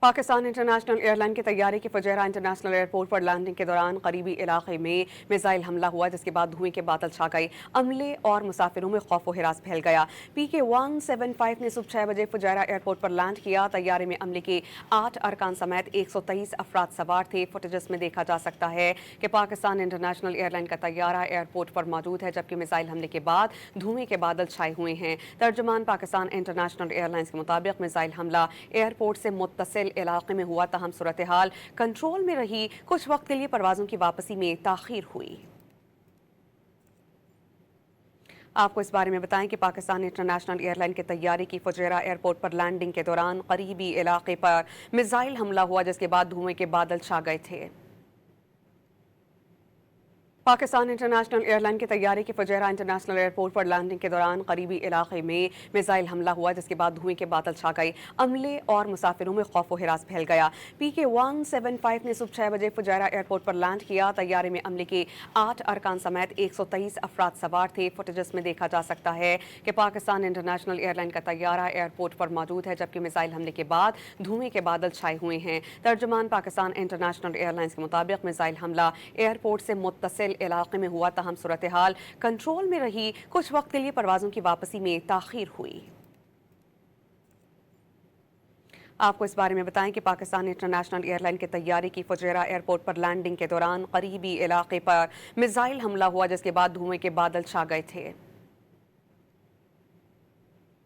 Pakistan international airline के तैयारे की फुजैरा इंटरनेशनल एयरपोर्ट पर लैंडिंग के दौरान करीबी इलाके में मिसाइल हमला हुआ, जिसके बाद धुएं के बादल छा गए। अमले और मुसाफिरों में खौफ व हिरास फैल गया। PK-175 ने सुबह 6 बजे फुजैरा एयरपोर्ट पर लैंड किया। तैयारे में अमले के 8 अरकान समेत 123 अफराद सवार थे। फुटेजेस में देखा जा सकता है कि पाकिस्तान इंटरनेशनल एयरलाइन का तैयारा एयरपोर्ट पर मौजूद है, जबकि मिसाइल हमले के बाद धुएं के बादल छाए हुए हैं। तर्जुमान पाकिस्तान इंटरनेशनल एयरलाइंस के मुताबिक मिसाइल हमला एयरपोर्ट से मुत्तसिल इलाके में हुआ, तहम सूरत हाल कंट्रोल में रही। कुछ वक्त के लिए परवाजों की वापसी में ताखीर हुई। आपको इस बारे में बताएं कि पाकिस्तान इंटरनेशनल एयरलाइन के तैयारे की फुजैरा एयरपोर्ट पर लैंडिंग के दौरान करीबी इलाके पर मिसाइल हमला हुआ, जिसके बाद धुएं के बादल छा गए थे। पाकिस्तान इंटरनेशनल एयरलाइन के तैयारे की फुजैरा इंटरनेशनल एयरपोर्ट पर लैंडिंग के दौरान करीबी इलाके में मिसाइल हमला हुआ, जिसके बाद धुएं के बादल छा गए। अमले और मुसाफिरों में खौफ व हिरास फैल गया। PK-175 ने सुबह 6 बजे फुजैरा एयरपोर्ट पर लैंड किया। तैयारे में अमले के 8 अरकान समेत 123 अफराद सवार थे। फुटेजेस में देखा जा सकता है कि पाकिस्तान इंटरनेशनल एयरलाइन का तैयारा एयरपोर्ट पर मौजूद है, जबकि मिसाइल हमले के बाद धुएं के बादल छाए हुए हैं। तर्जुमान पाकिस्तान इंटरनेशनल एयरलाइंस के मुताबिक मिसाइल हमला एयरपोर्ट से मुत्तसिल इलाके में हुआ, तहम सूरत हाल कंट्रोल में रही। कुछ वक्त के लिए परवाजों की वापसी में ताखीर हुई। आपको इस बारे में बताएं कि पाकिस्तान इंटरनेशनल एयरलाइन के तैयारे की फुजैरा एयरपोर्ट पर लैंडिंग के दौरान करीबी इलाके पर मिसाइल हमला हुआ, जिसके बाद धुएं के बादल छा गए थे।